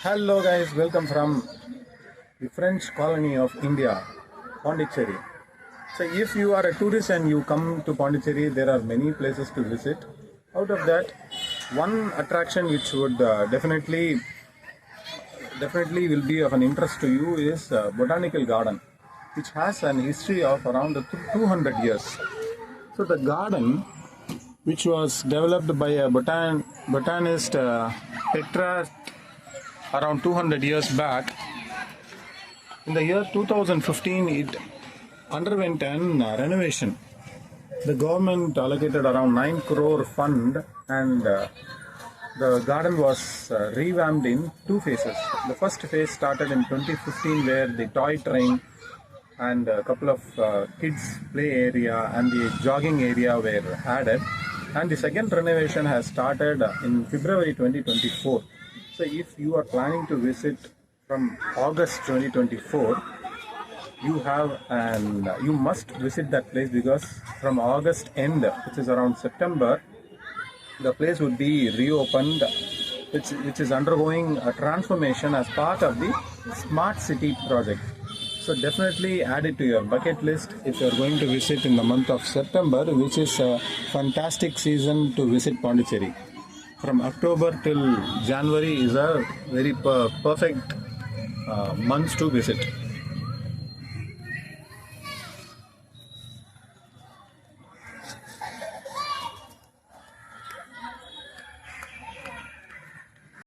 Hello guys, welcome from the French colony of India, Pondicherry. So if you are a tourist and you come to Pondicherry, there are many places to visit. Out of that, one attraction which would definitely will be of an interest to you is Botanical Garden, which has an history of around 200 years. So the garden, which was developed by a botanist Petra around 200 years back, in the year 2015 it underwent an renovation. The government allocated around 9 crore fund, and the garden was revamped in two phases. The first phase started in 2015, where the toy train and a couple of kids play area and the jogging area were added, and the second renovation has started in February 2024. So if you are planning to visit from August 2024, you must visit that place, because from August end, which is around September, the place would be reopened, which is undergoing a transformation as part of the smart city project. So definitely add it to your bucket list if you are going to visit in the month of September, which is a fantastic season to visit Pondicherry. From October till January is a very perfect month to visit.